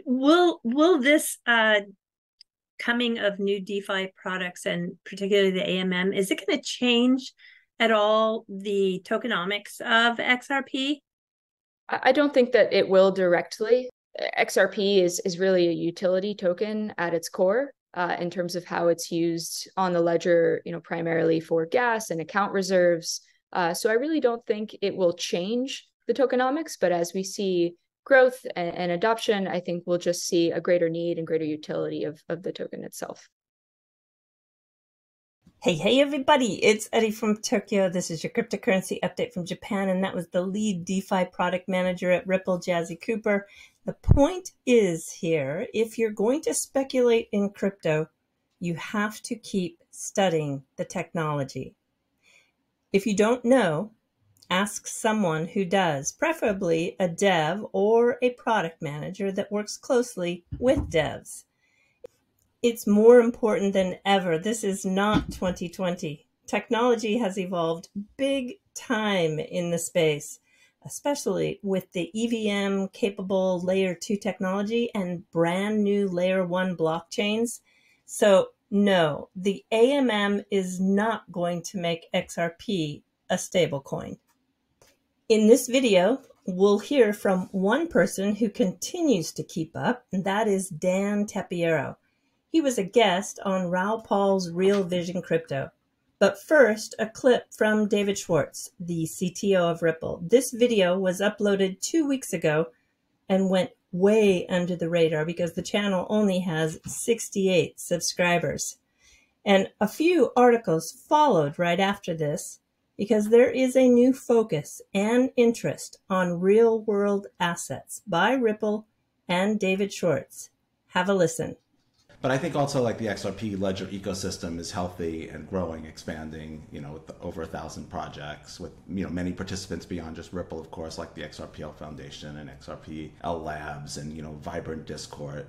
Will this coming of new DeFi products and particularly the AMM, is it going to change at all the tokenomics of XRP? I don't think that it will directly. XRP is really a utility token at its core, in terms of how it's used on the ledger, primarily for gas and account reserves. So I really don't think it will change the tokenomics, but as we see growth and adoption, I think we'll just see a greater need and greater utility of the token itself. Hey, everybody, it's Eri from Tokyo. This is your cryptocurrency update from Japan, and that was the lead DeFi product manager at Ripple, Jazzy Cooper. The point is here, if you're going to speculate in crypto, you have to keep studying the technology. If you don't know, ask someone who does, preferably a dev or a product manager that works closely with devs. It's more important than ever. This is not 2020. Technology has evolved big time in the space, especially with the EVM capable layer 2 technology and brand new layer 1 blockchains. So no, the AMM is not going to make XRP a stablecoin. In this video, we'll hear from one person who continues to keep up, and that is Dan Tapiero. He was a guest on Raoul Pal's Real Vision Crypto. But first, a clip from David Schwartz, the CTO of Ripple. This video was uploaded 2 weeks ago and went way under the radar because the channel only has 68 subscribers. And a few articles followed right after this because there is a new focus and interest on real-world assets by Ripple and David Schwartz. Have a listen. But I think also like the XRP ledger ecosystem is healthy and growing, expanding, with over 1,000 projects with, many participants beyond just Ripple, of course, like the XRPL Foundation and XRPL Labs and, vibrant Discord.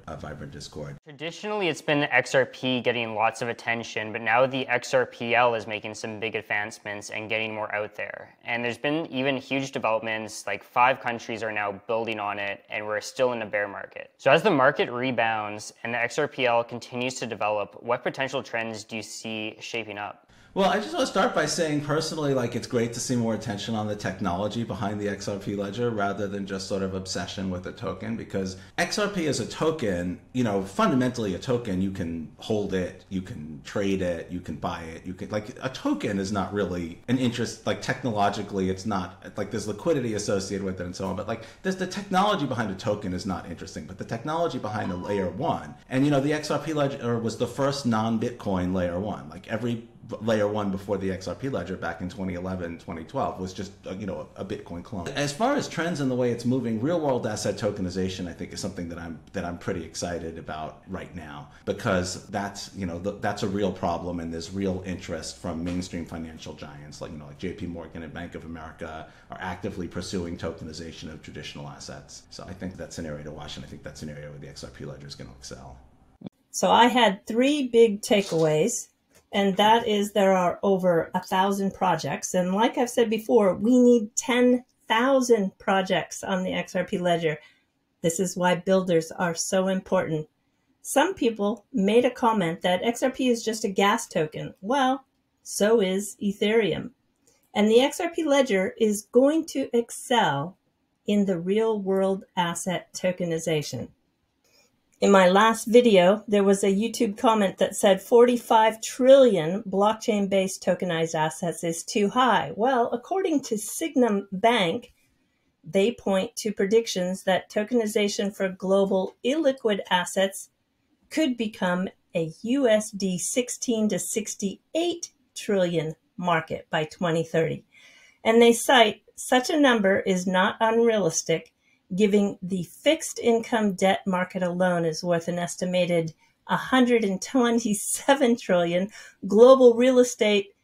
Traditionally, it's been XRP getting lots of attention, but now the XRPL is making some big advancements and getting more out there. And there's been even huge developments, like 5 countries are now building on it, and we're still in a bear market. So as the market rebounds and the XRPL continues to develop, what potential trends do you see shaping up? Well, I just want to start by saying personally, it's great to see more attention on the technology behind the XRP ledger rather than just sort of obsession with a token, because XRP is a token, fundamentally a token. You can hold it, you can trade it, you can buy it, a token is not really an interest, technologically, it's not, there's liquidity associated with it and so on, but there's the technology behind a token is not interesting, but the technology behind a layer 1. And, the XRP ledger was the first non-Bitcoin layer 1. Every layer 1 before the XRP ledger back in 2011, 2012 was just a Bitcoin clone. As far as trends and the way it's moving, real world asset tokenization I think is something that I'm pretty excited about right now, because that's that's a real problem, and there's real interest from mainstream financial giants like JP Morgan and Bank of America are actively pursuing tokenization of traditional assets. So I think that's an area to watch, and I think that's an area where the XRP ledger is going to excel. So I had 3 big takeaways. And that is there are over 1,000 projects. And like I've said before, we need 10,000 projects on the XRP ledger. This is why builders are so important. Some people made a comment that XRP is just a gas token. Well, so is Ethereum. And the XRP ledger is going to excel in the real world asset tokenization. In my last video, there was a YouTube comment that said 45 trillion blockchain-based tokenized assets is too high. Well, according to Sygnum Bank, they point to predictions that tokenization for global illiquid assets could become a USD 16 to 68 trillion market by 2030. And they cite such a number is not unrealistic, giving the fixed income debt market alone is worth an estimated 127 trillion, global real estate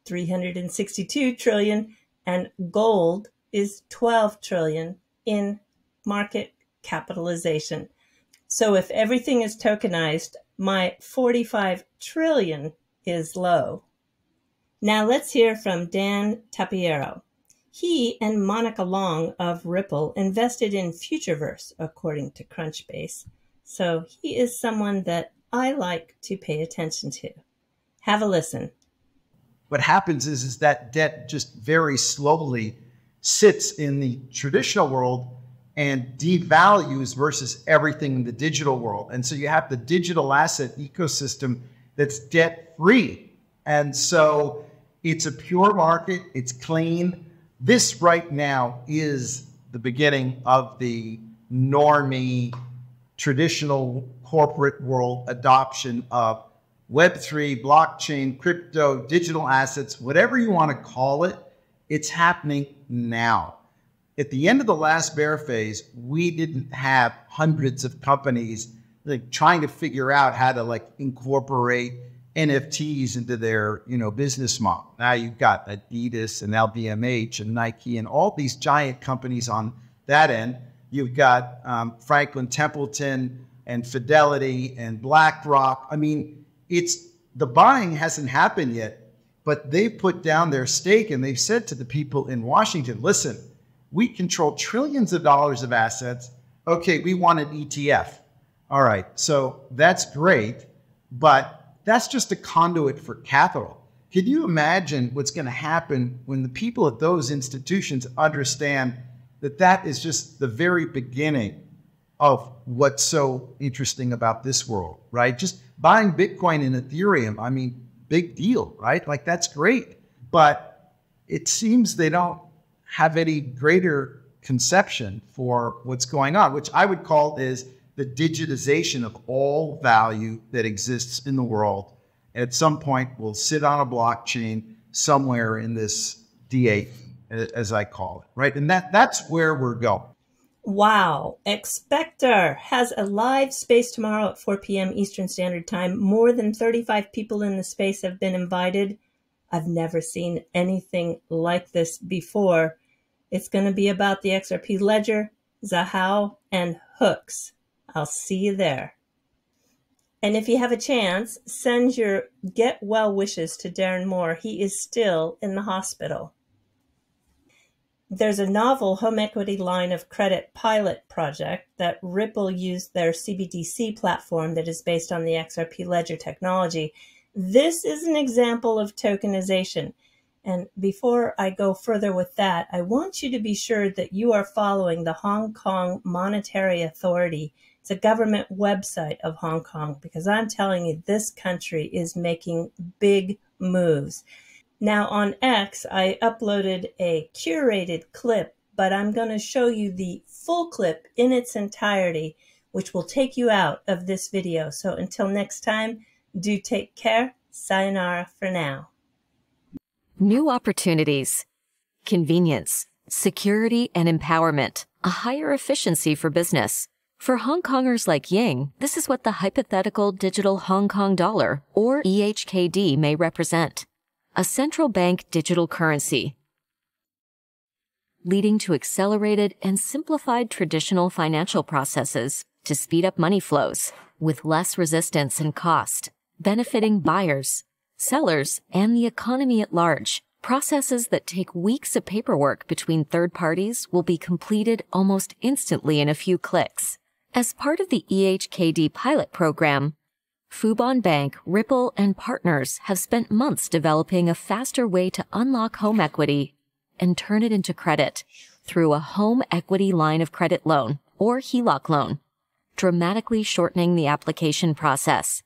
362 trillion, and gold is 12 trillion in market capitalization. So if everything is tokenized, my 45 trillion is low. Now let's hear from Dan Tapiero. He and Monica Long of Ripple invested in Futureverse, according to Crunchbase. So he is someone that I like to pay attention to. Have a listen. What happens is that debt just very slowly sits in the traditional world and devalues versus everything in the digital world. And so you have the digital asset ecosystem that's debt free. And so it's a pure market, it's clean. This right now is the beginning of the normie, traditional corporate world adoption of Web3, blockchain, crypto, digital assets, whatever you want to call it, it's happening now. At the end of the last bear phase, we didn't have hundreds of companies like trying to figure out how to like incorporate NFTs into their, business model. Now you've got Adidas and LVMH and Nike and all these giant companies on that end. You've got Franklin Templeton and Fidelity and BlackRock. I mean, the buying hasn't happened yet, but they put down their stake and they've said to the people in Washington, listen, we control trillions of dollars of assets. Okay, we want an ETF. All right, so that's great, but that's just a conduit for capital. Can you imagine what's going to happen when the people at those institutions understand that that is just the very beginning of what's so interesting about this world, right? Just buying Bitcoin and Ethereum, I mean, big deal, right? Like that's great. But it seems they don't have any greater conception for what's going on, which I would call is the digitization of all value that exists in the world. At some point, will sit on a blockchain somewhere in this D8, as I call it, right? And that's where we're going. Wow. Expector has a live space tomorrow at 4 p.m. Eastern Standard Time. More than 35 people in the space have been invited. I've never seen anything like this before. It's going to be about the XRP ledger, Zahao, and hooks. I'll see you there. And if you have a chance, send your get well wishes to Darren Moore. He is still in the hospital. There's a novel home equity line of credit pilot project that Ripple used their CBDC platform that is based on the XRP ledger technology. This is an example of tokenization. And before I go further with that, I want you to be sure that you are following the Hong Kong Monetary Authority. It's a government website of Hong Kong, because I'm telling you, this country is making big moves. Now on X, I uploaded a curated clip, but I'm going to show you the full clip in its entirety, which will take you out of this video. So until next time, do take care. Sayonara for now. New opportunities, convenience, security, and empowerment, a higher efficiency for business. For Hong Kongers like Ying, this is what the hypothetical digital Hong Kong dollar, or EHKD, may represent. A central bank digital currency, leading to accelerated and simplified traditional financial processes to speed up money flows with less resistance and cost, benefiting buyers, sellers, and the economy at large. Processes that take weeks of paperwork between third parties will be completed almost instantly in a few clicks. As part of the EHKD pilot program, Fubon Bank, Ripple, and partners have spent months developing a faster way to unlock home equity and turn it into credit through a home equity line of credit loan, or HELOC loan, dramatically shortening the application process.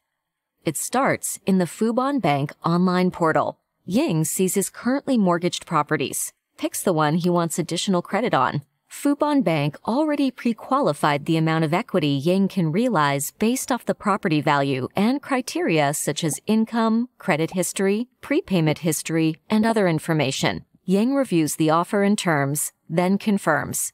It starts in the Fubon Bank online portal. Ying sees his currently mortgaged properties, picks the one he wants additional credit on. Fubon Bank already pre-qualified the amount of equity Ying can realize based off the property value and criteria such as income, credit history, prepayment history, and other information. Ying reviews the offer and terms, then confirms.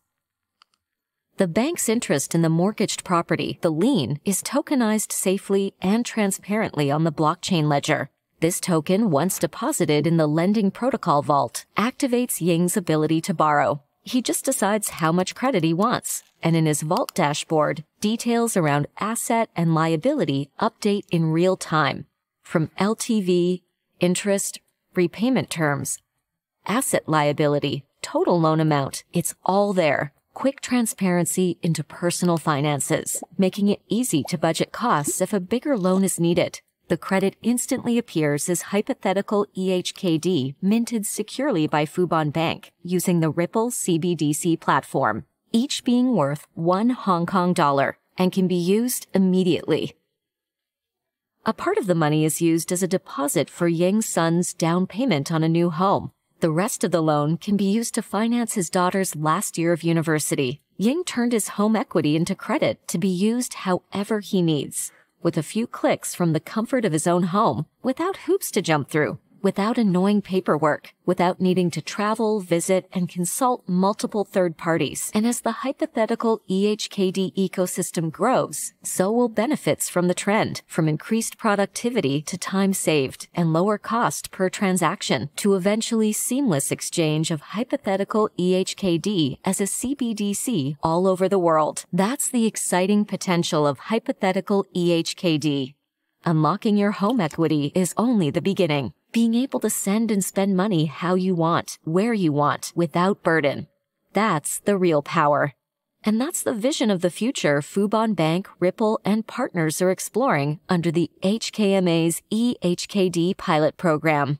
The bank's interest in the mortgaged property, the lien, is tokenized safely and transparently on the blockchain ledger. This token, once deposited in the lending protocol vault, activates Ying's ability to borrow. He just decides how much credit he wants, and in his vault dashboard, details around asset and liability update in real time, from LTV, interest, repayment terms, asset liability, total loan amount. It's all there. Quick transparency into personal finances, making it easy to budget costs if a bigger loan is needed. The credit instantly appears as hypothetical EHKD minted securely by Fubon Bank using the Ripple CBDC platform, each being worth $1 Hong Kong and can be used immediately. A part of the money is used as a deposit for Ying's son's down payment on a new home. The rest of the loan can be used to finance his daughter's last year of university. Ying turned his home equity into credit to be used however he needs, with a few clicks from the comfort of his own home, without hoops to jump through, without annoying paperwork, without needing to travel, visit, and consult multiple third parties. And as the hypothetical EHKD ecosystem grows, so will benefits from the trend, from increased productivity to time saved and lower cost per transaction, to eventually seamless exchange of hypothetical EHKD as a CBDC all over the world. That's the exciting potential of hypothetical EHKD. Unlocking your home equity is only the beginning. Being able to send and spend money how you want, where you want, without burden. That's the real power. And that's the vision of the future Fubon Bank, Ripple, and partners are exploring under the HKMA's EHKD pilot program.